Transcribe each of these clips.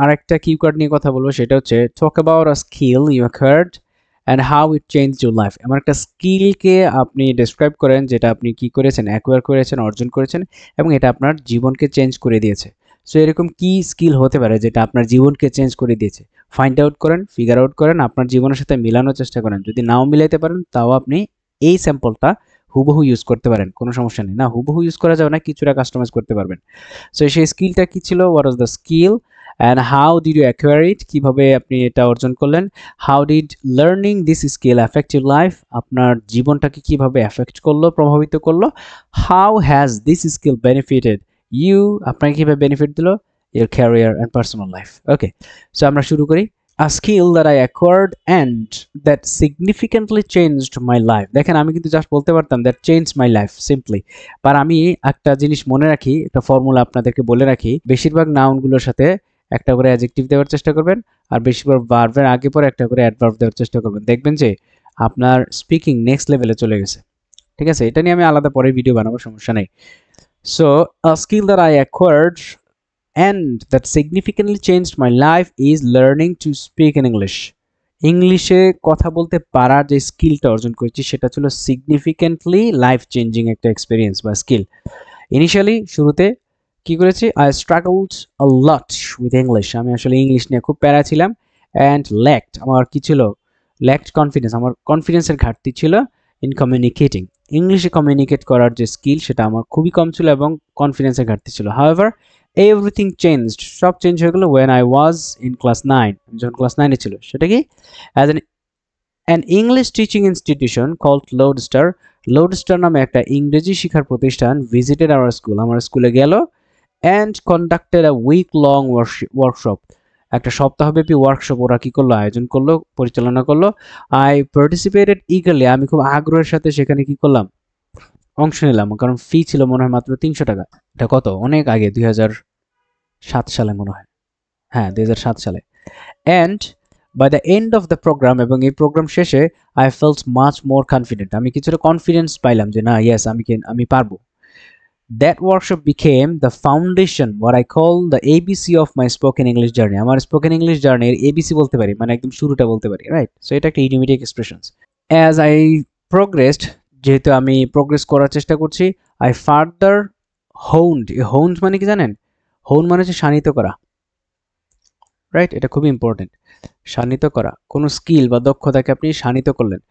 আরেকটা কিওয়ার্ড নিয়ে কথা বলবো, সেটা হচ্ছে talk about a skill you acquired and how it change your life. এমন একটা স্কিলকে আপনি ডেসক্রাইব করেন যেটা আপনি কি করেছেন, অ্যাকোয়ার করেছেন, অর্জন করেছেন, এবং এটা আপনার জীবনকে চেঞ্জ করে দিয়েছে। সো এরকম কি স্কিল হতে পারে যেটা আপনার জীবনকে চেঞ্জ করে দিয়েছে? ফাইন্ড আউট করেন, ফিগার আউট করেন, আপনার জীবনের সাথে মিলানোর চেষ্টা করেন। যদি নাও মিলাইতে পারেন তাও আপনি এই স্যাম্পলটা হুবহু ইউজ করতে পারেন, কোনো সমস্যা নেই। না, হুবহু ইউজ করা যাবে না, কিছুটা কাস্টমাইজ করতে পারবেন। সো সেই স্কিলটা কি ছিল? What was the skill and how did you acquire it? কিভাবে আপনি এটা অর্জন করলেন? How did learning this skill affect your life? আপনার জীবনটাকে কিভাবে অ্যাফেক্ট করলো, প্রভাবিত করলো? How has this skill benefited you? আপনাকে কিভাবে বেনিফিট দিল? Your career and personal life. Okay, so আমরা শুরু করি। A skill that I acquired and that significantly changed my life. দেখেন, আমি কিন্তু জাস্ট বলতে পারতাম that changed my life simply, but আমি একটা জিনিস মনে রাখি, একটা ফর্মুলা আপনাদেরকে বলে রাখি, বেশিরভাগ নাউনগুলোর সাথে একটা করে অ্যাডজেক্টিভ দেওয়ার চেষ্টা করবেন, আর বেশিরভাগ ভার্বের আগে পরে একটা করে অ্যাডভার্ব দেওয়ার চেষ্টা করবেন। দেখবেন যে আপনার স্পিকিং নেক্সট লেভেলে চলে গেছে। ঠিক আছে, এটা নিয়ে আমি আলাদা পরে ভিডিও বানাবো, সমস্যা নেই। So a skill that I acquired and that significantly changed my life is learning to speak in English. ইংলিশে কথা বলতে পারার যে স্কিলটা অর্জন করেছি সেটা ছিল সিগনিফিকেন্টলি লাইফ চেঞ্জিং একটা এক্সপিরিয়েন্স বা স্কিল। ইনিশিয়ালি শুরুতে কি করেছি? I struggled a lot with English. আমি আসলে ইংলিশ নিয়ে খুব প্যারা ছিলাম। অ্যান্ড ল্যাকড, আমার কি ছিল? ল্যাকড কনফিডেন্স, আমার কনফিডেন্সের ঘাটতি ছিল ইন কমিউনিকেটিং। ইংলিশে কমিউনিকেট করার যে স্কিল সেটা আমার খুবই কম ছিল এবং কনফিডেন্সের ঘাটতি ছিল। হাউএভার এভরিথিং চেঞ্জড, সব চেঞ্জ হয়ে গেলো when I was in class 9। যখন ক্লাস 9-এ ছিল, সেটা কি? As an English teaching institution called Lodestar. Lodestar নামে একটা ইংরেজি শিক্ষার প্রতিষ্ঠান visited our school, আমার স্কুলে গেল, and conducted a week long workshop. একটা সপ্তাহব্যাপী ওয়ার্কশপ ওরা কি করলো? আয়োজন করলো, পরিচালনা করলো। I participated eagerly, আমি খুব আগ্রহের সাথে সেখানে কি করলাম? অংশ নিলাম, কারণ ফি ছিল মনে হয় মাত্র 300 টাকা। এটা কত? অনেক আগে, 2007 সালে মনে হয়। হ্যাঁ, 2007 সালে। And by the end of the program, এবং এই প্রোগ্রাম শেষে I felt much more confident, আমি কিছুটা কনফিডেন্স পাইলাম যে না, ইয়েস, আমি পারবো। That workshop became the foundation, what I call the ABC of my spoken English journey. আমার স্পোকেন ইংলিশ জার্নির ABC বলতে পারি, মানে একদম শুরুটা বলতে পারি, রাইট? সো এটা একটা idiomatic expressions. As I progressed, যেহেতু আমি প্রোগ্রেস করার চেষ্টা করছি, I further honed. honed মানে কি জানেন? hone মানে হচ্ছে শানিত করা, রাইট? এটা খুবই ইম্পর্টেন্ট, শানিত করা। কোনো স্কিল বা দক্ষতাকে আপনি শানিত করলেন।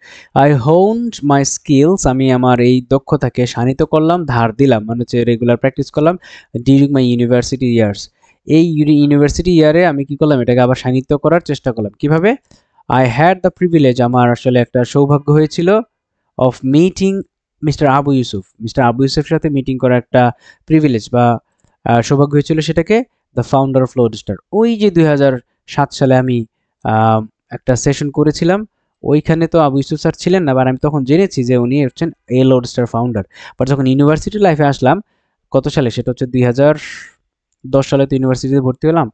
আই হোন্ড মাই স্কিলস, আমি আমার এই দক্ষতাকে শানিত করলাম, ধার দিলাম, মানে হচ্ছে রেগুলার প্র্যাকটিস করলাম ডিউরিং মাই ইউনিভার্সিটি ইয়ার্স। এই ইউনিভার্সিটি ইয়ারে আমি কি করলাম? এটাকে আবার শানিত করার চেষ্টা করলাম। কিভাবে? আই হ্যাড দ্য প্রিভিলেজ, আমার আসলে একটা সৌভাগ্য হয়েছিল, of meeting mister Abu Yusuf. Mister Abu ইউসুফের সাথে মিটিং করার একটা প্রিভিলেজ বা সৌভাগ্য হয়েছিল, সেটাকে দ্য ফাউন্ডার অফ লোডস্টার। ওই যে 2007 সালে আমি একটা সেশন করেছিলাম, ওইখানে তো আবু ইউসুফ স্যার ছিলেন না, আমি তখন জেনেছি যে উনি হচ্ছেন এ লোডস্টার ফাউন্ডার। বাট যখন ইউনিভার্সিটি লাইফে আসলাম, কত সালে? সেটা হচ্ছে 2010 সালে তো ইউনিভার্সিটিতে ভর্তি হলাম।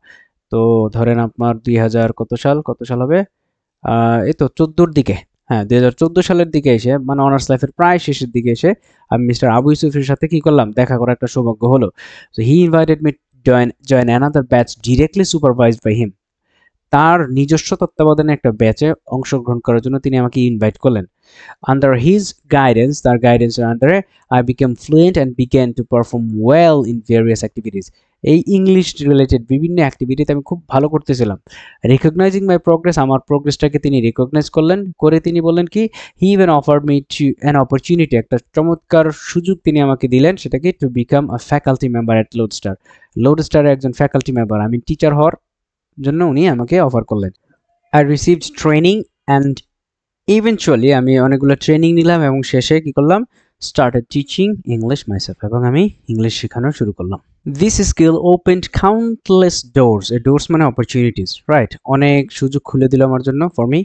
তো ধরেন আপনার 2000 কত সাল হবে? এই তো 14-র দিকে। হ্যাঁ, 2014 সালের দিকে এসে, মানে অনার্স লাইফের প্রায় শেষের দিকে এসে আমি মিস্টার আবু ইউসুফের সাথে কি করলাম? দেখা করার একটা সৌভাগ্য হলো। So he invited me join another batch directly supervised by him. তার নিজস্ব তত্ত্বাবধানে একটা ব্যাচে অংশগ্রহণ করার জন্য তিনি আমাকে ইনভাইট করলেন। আন্ডার হিজ গাইডেন্স, তার গাইডেন্সের আন্ডারে I became fluent and began to perform well in various activities. এই ইংলিশ রিলেটেড বিভিন্ন অ্যাক্টিভিটিতে আমি খুব ভালো করতেছিলাম। রিকগনাইজিং মাই প্রোগ্রেস, আমার প্রোগ্রেসটাকে তিনি রিকগনাইজ করলেন, করে তিনি বললেন কি, he even offered me to an opportunity, একটা চমৎকার সুযোগ তিনি আমাকে দিলেন, সেটাকে to become a faculty member at Lodestar. লোডস্টারের একজন ফ্যাকাল্টি মেম্বার, আমি টিচার হওয়ার জন্য উনি আমাকে অফার করলেন। I received training and eventually আমি অনেকগুলো ট্রেনিং নিলাম এবং শেষে কি করলাম? স্টার্টেড টিচিং ইংলিশ মাইসেলফ, এবং আমি ইংলিশ শেখানো শুরু করলাম। This skill opened countless doors. A doors মানে অপরচুনিটিস, রাইট? অনেক সুযোগ খুলে দিল আমার জন্য, for me.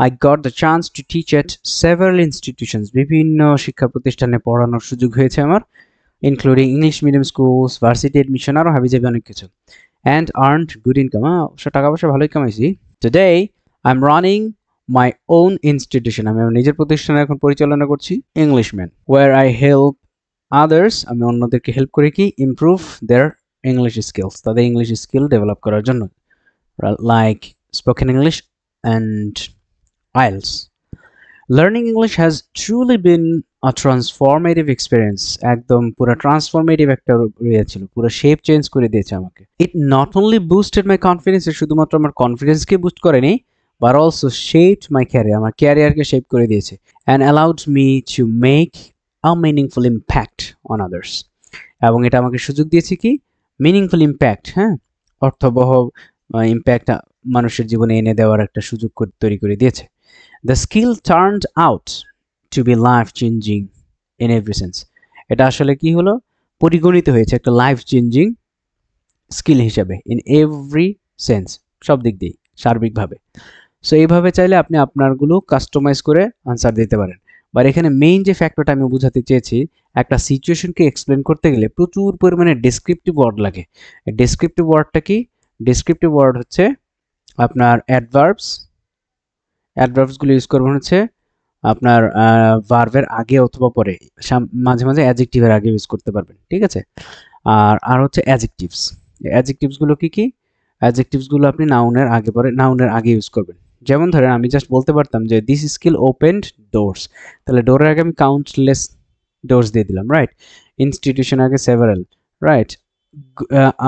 I got the chance to teach at several institutions, বিভিন্ন শিক্ষা প্রতিষ্ঠানে পড়ানোর সুযোগ হয়েছে আমার, including English medium schools, varsity admission, আরও হাবিজাবি অনেক কিছু। And earned good income, অবশ্য টাকা পয়সা ভালোই কামাইছি। Today I'm running my own institution, আমি আমার নিজের প্রতিষ্ঠান এখন পরিচালনা করছি, Englishman, where I help others, আমি অন্যদেরকে হেল্প করি কি? ইমপ্রুভ দেয়ার ইংলিশ স্কিলস, তাদের ইংলিশ স্কিল ডেভেলপ করার জন্য। like spoken English and IELTS. Learning English has truly been a transformative experience. একদম পুরো ট্রান্সফরমেটিভ একটা ইয়ে ছিল, পুরো শেপ চেঞ্জ করে দিয়েছে আমাকে। It not only boosted my confidence, শুধুমাত্র আমার কনফিডেন্সকে বুস্ট করেনি, but also shaped my career, আমার ক্যারিয়ারকে শেপ করে দিয়েছে, and allowed me to make a meaningful impact on others. এবং এটা আমাকে সুযোগ দিয়েছে কি, মিনিংফুল ইম্প্যাক্ট, হ্যাঁ, অর্থবহ ইম্প্যাক্ট মানুষের জীবনে এনে দেওয়ার একটা সুযোগ তৈরি করে দিয়েছে। The skill turned out to be life changing in every sense. এটা আসলে কি হলো, পরিগণিত হয়েছে একটা লাইফ চেঞ্জিং স্কিল হিসেবে, ইন এভরি সেন্স, সব দিক দিয়ে সার্বিকভাবে। সো এইভাবে চাইলে আপনি আপনারগুলো কাস্টমাইজ করে আনসার দিতে পারেন। বাট এখানে মেইন যে ফ্যাক্টরটা আমি বোঝাতে চেয়েছি, একটা সিচুয়েশনকে এক্সপ্লেন করতে গেলে প্রচুর পরিমাণে ডেসক্রিপটিভ ওয়ার্ড লাগে। ডেসক্রিপটিভ ওয়ার্ডটা কি? ডেসক্রিপটিভ ওয়ার্ড হচ্ছে আপনার অ্যাডভার্বসগুলো ইউজ করবেন হচ্ছে আপনার ভার্বের আগে অথবা পরে, মাঝে মাঝে অ্যাডজেক্টিভের আগে ইউজ করতে পারবেন, ঠিক আছে? আর হচ্ছে অ্যাডজেক্টিভসগুলো কি? অ্যাডজেক্টিভসগুলো আপনি নাউনের আগে পরে, নাউনের আগে ইউজ করবেন। যেমন ধরেন আমি জাস্ট বলতে পারতাম যে দিস স্কিল ওপেন্ড ডোরস, তাহলে ডোরের আগে আমি কাউন্টলেস ডোরস দিয়ে দিলাম, রাইট? ইনস্টিটিউশন আগে several, right?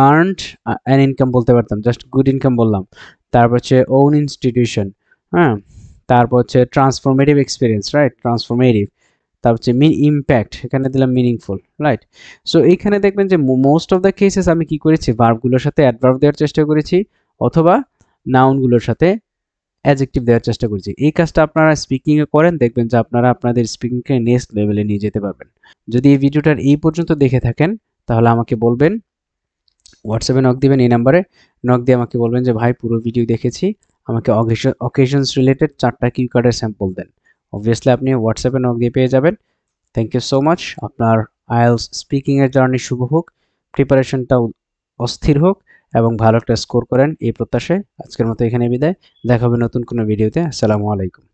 Earned an income বলতে পারতাম, জাস্ট গুড ইনকাম বললাম। তারপর হচ্ছে ওন ইনস্টিটিউশন, হ্যাঁ। তারপর হচ্ছে ট্রান্সফরমেটিভ এক্সপিরিয়েন্স, রাইট? ট্রান্সফরমেটিভ। তারপর হচ্ছে ইম্প্যাক্ট, এখানে দিলাম মিনিংফুল, রাইট? সো এইখানে দেখবেন যে মোস্ট অফ দ্য কেসেস আমি কি করেছি, ভার্বগুলোর সাথে অ্যাডভার্ব দেওয়ার চেষ্টা করেছি, অথবা নাউনগুলোর সাথে অ্যাডজেক্টিভ দেওয়ার চেষ্টা করেছি। এই কাজটা আপনারা স্পিকিংয়ে করেন, দেখবেন যে আপনারা আপনাদের স্পিকিংকে নেক্সট লেভেলে নিয়ে যেতে পারবেন। যদি এই ভিডিওটার এই পর্যন্ত দেখে থাকেন তাহলে আমাকে বলবেন, হোয়াটসঅ্যাপে নক দিবেন, এই নাম্বারে নক দিয়ে আমাকে বলবেন যে ভাই পুরো ভিডিও দেখেছি, আমাকে অকেশনস রিলেটেড 4টা কিউ কার্ডের স্যাম্পল দেন। অবভিয়াসলি আপনি হোয়াটসঅ্যাপে নক দিয়ে পেয়ে যাবেন। Thank you so much. আপনার আইএলস স্পিকিংয়ের জার্নি শুভ হোক, প্রিপারেশনটাও অস্থির হোক এবং ভালো একটা স্কোর করেন এই প্রত্যাশায় আজকের মতো এখানে বিদায়। দেখা হবে নতুন কোনো ভিডিওতে। আসসালামু আলাইকুম।